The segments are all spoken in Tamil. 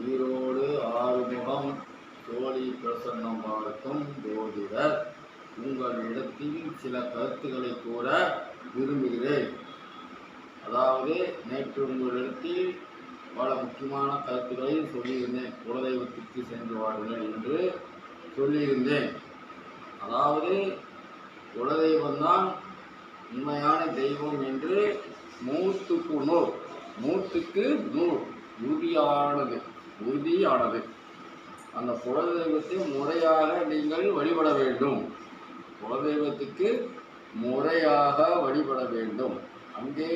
ஈரோடு ஆறுமுகம் சோழி பிரசன்னம் பார்க்கும் ஜோதிடர் உங்களிடத்தில் சில கருத்துக்களை கூற விரும்புகிறேன். அதாவது நேற்று உங்களிடத்தில் பல முக்கியமான கருத்துக்களை சொல்லியிருந்தேன். குலதெய்வத்திற்கு சென்று வாருங்கள் என்று சொல்லியிருந்தேன். அதாவது குலதெய்வம்தான் உண்மையான தெய்வம் என்று நூற்றுக்கு நூறு உறுதியானது. அந்த குலதெய்வத்தை முறையாக நீங்கள் வழிபட வேண்டும். குலதெய்வத்துக்கு முறையாக வழிபட வேண்டும். அங்கே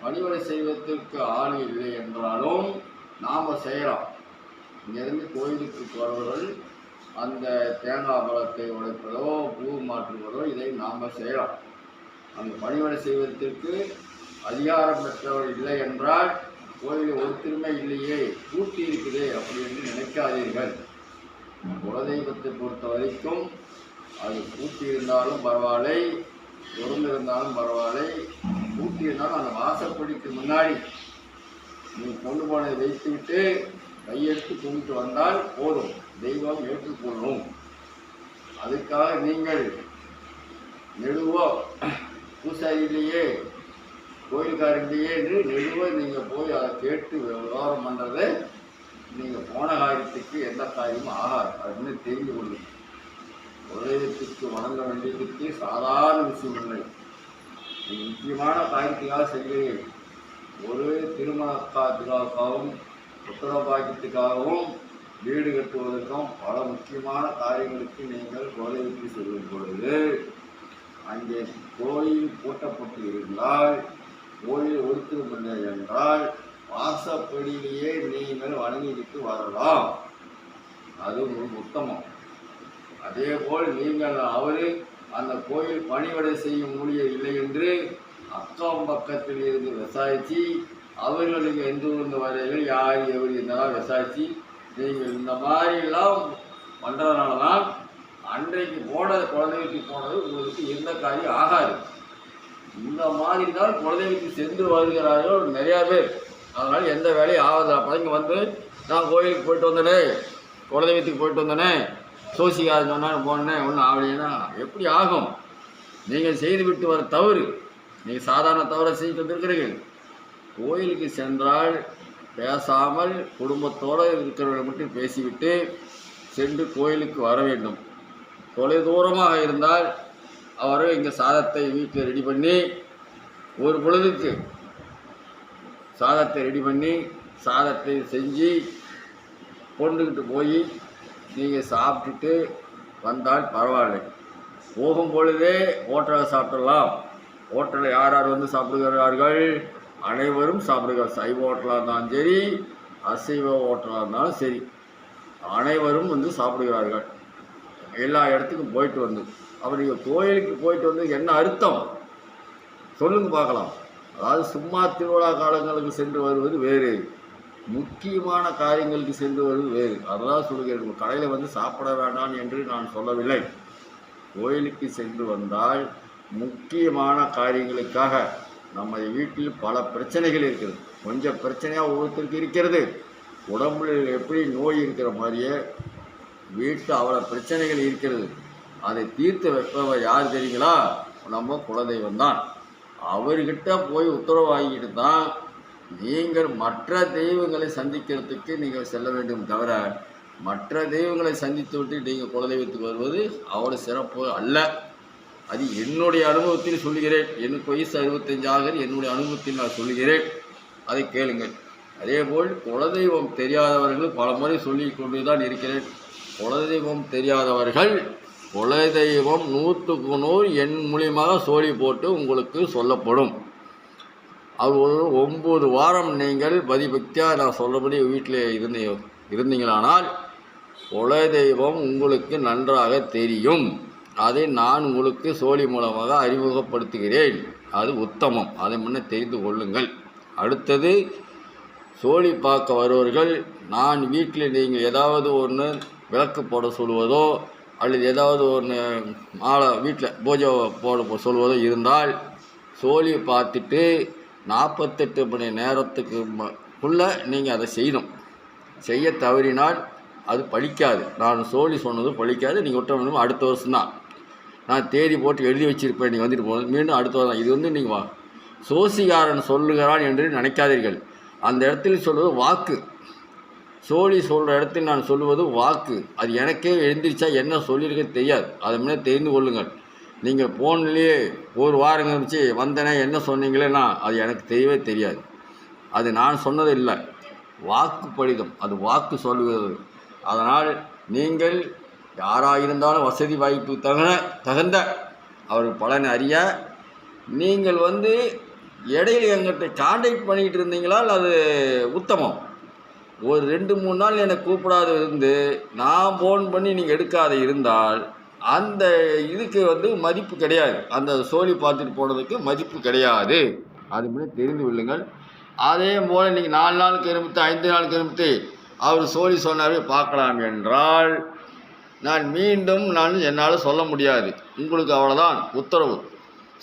வழிபாடு செய்வதற்கு ஆள் இல்லை என்றாலும் நாம் செய்யலாம். இங்கிருந்து கோயிலுக்கு போகிறவர்கள் அந்த தேங்காய் பழத்தை உடைப்பதோ பூ மாற்றுவதோ இதை நாம் செய்யலாம். அந்த வழிபாடு செய்வதற்கு அதிகாரம் பெற்றவர் இல்லை என்றால் கோயிலில் ஒருத்தருமே இல்லையே, பூட்டி இருக்குதே அப்படி என்று நினைக்காதீர்கள். குலதெய்வத்தை பொறுத்த வரைக்கும் அது பூட்டி இருந்தாலும் பரவாயில்லை, திறந்திருந்தாலும் பரவாயில்லை. பூட்டி இருந்தாலும் அந்த வாசப்படிக்கு முன்னாடி நீங்கள் கொண்டு போனதை வைத்துவிட்டு கையெடுத்து கொண்டு வந்தால் போதும், தெய்வம் ஏற்றுக்கொள்ளும். அதுக்காக நீங்கள் நெடுவோ பூசாரியிலேயே கோயில்காரண்டியே என்று நெடுவ நீங்கள் போய் அதை கேட்டு விவகாரம் பண்ணுறது நீங்கள் போன காரியத்துக்கு எந்த காரியமும் ஆகாது. அதுன்னு தெரிந்து கொள்ளும். குலதெய்வத்திற்கு வணங்க வேண்டியதுக்கு சாதாரண விஷயம் இல்லை. நீங்கள் முக்கியமான காரியத்துக்காக செய்கிறீர்கள். ஒரு திருமணக்காகவும் புத்திரபாக்கியத்துக்காகவும் வீடு கட்டுவதற்கும் பல முக்கியமான காரியங்களுக்கு நீங்கள் குலதெய்வத்துக்கு செல்லும் பொழுது அங்கே கோயில் பூட்டப்பட்டு இருந்தால், கோயில் ஒருத்தருமில்லை என்றால் வாசப்படியிலேயே நீங்கள் வணங்கிவிட்டு வரலாம். அது உங்களுக்கு உத்தமம். அதேபோல் நீங்கள் அந்த கோயில் பணிவிடை செய்யும் ஊழியர் இல்லை என்று அக்கம் பக்கத்தில் இருந்து விசாரித்து அவர்களுக்கு எந்த ஊர்ந்த வரைகள் யார் எவர் இருந்தாலும் விசாரித்து நீங்கள் இந்த மாதிரிலாம் பண்ணுறதுனால தான் அன்றைக்கு குலதெய்வத்துக்கு போனது உங்களுக்கு எந்த காரியம் ஆகாது. இந்த மாதிரி தான் குலதெய்வத்துக்கு சென்று வருகிறார்கள் நிறையா பேர். அதனால் எந்த வேலையும் ஆகாது. அப்போ இங்கே வந்து நான் கோயிலுக்கு போயிட்டு வந்தேனே, குலதெய்வத்துக்கு போயிட்டு வந்தேனே, சோசிக்காது சொன்னாலும் போனேன் ஒன்றும் ஆகலைன்னா எப்படி ஆகும்? நீங்கள் செய்துவிட்டு வர தவறு. நீங்கள் சாதாரண தவறை செய்து வந்திருக்கிறீர்கள். கோயிலுக்கு சென்றால் பேசாமல் குடும்பத்தோடு இருக்கிறவர்களை மட்டும் பேசிவிட்டு சென்று கோயிலுக்கு வர வேண்டும். தொலைதூரமாக இருந்தால் அவர்கள் இங்கே சாதத்தை வீட்டில் ரெடி பண்ணி ஒரு பொழுதுக்கு சாதத்தை ரெடி பண்ணி சாதத்தை செஞ்சு கொண்டுக்கிட்டு போய் நீங்கள் சாப்பிட்டுட்டு வந்தால் பரவாயில்லை. போகும் பொழுதே ஹோட்டலில் சாப்பிடலாம். ஹோட்டலில் யார் யார் வந்து சாப்பிடுகிறார்கள்? அனைவரும் சாப்பிடுகிறார். சைவ ஹோட்டலாக இருந்தாலும் சரி, அசைவ ஹோட்டலாக இருந்தாலும் சரி, அனைவரும் வந்து சாப்பிடுகிறார்கள். எல்லா இடத்துக்கும் போயிட்டு வந்து அப்போ நீங்கள் கோயிலுக்கு போயிட்டு வந்து என்ன அர்த்தம் சொல்லுங்க பார்க்கலாம். அதாவது சும்மா திருவிழா காலங்களுக்கு சென்று வருவது வேறு, முக்கியமான காரியங்களுக்கு சென்று வருவது வேறு. அதெல்லாம் சொல்லுகிறேன். கடையில் வந்து சாப்பிட வேண்டாம் என்று நான் சொல்லவில்லை. கோயிலுக்கு சென்று வந்தால் முக்கியமான காரியங்களுக்காக நம்ம வீட்டில் பல பிரச்சனைகள் இருக்கிறது. கொஞ்சம் பிரச்சனையாக ஒவ்வொருத்தருக்கு இருக்கிறது. உடம்புல எப்படி நோய் இருக்கிற மாதிரியே வீட்டில் அவ்வளோ பிரச்சனைகள் இருக்கிறது. அதை தீர்த்து வைப்பவர் யார் தெரியுங்களா? நம்ம குலதெய்வம் தான். அவர்கிட்ட போய் உத்தரவு வாங்கிட்டு தான் நீங்கள் மற்ற தெய்வங்களை சந்திக்கிறதுக்கு நீங்கள் செல்ல வேண்டும். தவிர மற்ற தெய்வங்களை சந்தித்து விட்டு நீங்கள் குலதெய்வத்துக்கு வருவது அவ்வளோ சிறப்பு அல்ல. அது என்னுடைய அனுபவத்தில் சொல்லுகிறேன். எனக்கு வயசு 65 ஆகிறது. என்னுடைய அனுபவத்தில் நான் சொல்லுகிறேன், அதை கேளுங்கள். அதேபோல் குலதெய்வம் தெரியாதவர்கள் பல முறை சொல்லி கொண்டு தான் இருக்கிறேன். குலதெய்வம் தெரியாதவர்கள் குலதெய்வம் 100க்கு 100 என் மூலியமாக சோழி போட்டு உங்களுக்கு சொல்லப்படும். அது ஒரு 9 வாரம் நீங்கள் பதிபக்தியாக நான் சொல்லபடி வீட்டில் இருந்தீங்களானால் குலதெய்வம் உங்களுக்கு நன்றாக தெரியும். அதை நான் உங்களுக்கு சோழி மூலமாக அறிமுகப்படுத்துகிறேன். அது உத்தமம். அதை முன்னே தெரிந்து கொள்ளுங்கள். அடுத்தது, சோழி பார்க்க வருவர்கள் நான் வீட்டில் நீங்கள் ஏதாவது ஒன்று விளக்கு போட சொல்வதோ அல்லது ஏதாவது ஒன்று மாலை வீட்டில் பூஜை போட சொல்வதோ இருந்தால் சோழியை பார்த்துட்டு 48 மணி நேரத்துக்குள்ளே நீங்கள் அதை செய்யணும். செய்ய தவறினால் அது பலிக்காது. நான் சோழி சொன்னது பலிக்காது. நீங்கள் விட்ட அடுத்த வருஷம்தான் நான் தேதி போட்டு எழுதி வச்சுருப்பேன். நீங்கள் வந்துட்டு போனது மீண்டும் அடுத்த வருஷம். இது வந்து நீங்கள் சோசிகாரன் சொல்லுகிறான் என்று நினைக்காதீர்கள். அந்த இடத்துல சொல்வது வாக்கு. சோழி சொல்கிற இடத்தில் நான் சொல்லுவது வாக்கு. அது எனக்கே எழுந்திரிச்சா என்ன சொல்லியிருக்க தெரியாது. அதை முன்னே தெரிந்து கொள்ளுங்கள். நீங்கள் ஃபோன்லேயே ஒரு வாரம் கழிச்சு வந்தேனே என்ன சொன்னீங்களேன்னா அது எனக்கு தெரியவே தெரியாது. அது நான் சொன்னது இல்லை, வாக்கு பலிதம். அது வாக்கு சொல்லுகிறது. அதனால் நீங்கள் யாராக இருந்தாலும் வசதி வாய்ப்பு தகுந்த அவருக்கு பலன் அறிய நீங்கள் வந்து இடையில எங்கிட்ட கான்டாக்ட் பண்ணிக்கிட்டு இருந்தீங்களா அது உத்தமம். ஒரு 2-3 நாள் என்னை கூப்பிடாத இருந்து நான் ஃபோன் பண்ணி நீங்கள் எடுக்காத இருந்தால் அந்த இதுக்கு வந்து மதிப்பு கிடையாது. அந்த சோழி பார்த்துட்டு போனதுக்கு மதிப்பு கிடையாது. அது முன்னே தெரிந்து கொள்ளுங்கள். அதே போல் நீங்கள் 4 நாளுக்கு இருந்துட்டு 5 நாளுக்கு இருந்துட்டு அவர் சோழி சொன்னாவே பார்க்கலாம் என்றால் நான் மீண்டும் என்னால் சொல்ல முடியாது. உங்களுக்கு அவ்வளோதான் உத்தரவு.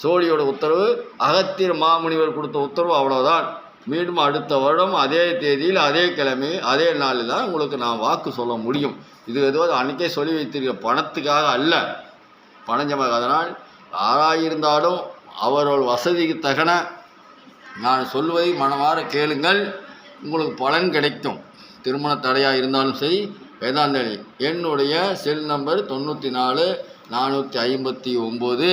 சோழியோட உத்தரவு, அகத்தியர் மாமுனிவர் கொடுத்த உத்தரவு, அவ்வளோதான். மீண்டும் அடுத்த வருடம் அதே தேதியில் அதே கிழமை அதே நாளில் தான் உங்களுக்கு நான் வாக்கு சொல்ல முடியும். இது ஏதோ அன்றைக்கே சொல்லி வைத்திருக்க பணத்துக்காக அல்ல, பணஞ்சமாக. அதனால் யாராயிருந்தாலும் அவரோட வசதிக்கு தகன நான் சொல்வதை மனமாற கேளுங்கள், உங்களுக்கு பலன் கிடைக்கும். திருமண தடையாக இருந்தாலும் சரி, வேதாந்தனி என்னுடைய செல் நம்பர் 94 459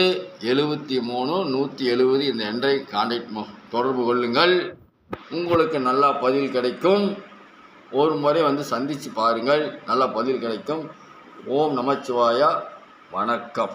73 170. இந்த எண்ணை கான்டாக்ட் தொடர்பு கொள்ளுங்கள். உங்களுக்கு நல்லா பதில் கிடைக்கும். ஒரு முறை வந்து சந்தித்து பாருங்கள், நல்லா பதில் கிடைக்கும். ஓம் நமச்சிவாயா. வணக்கம்.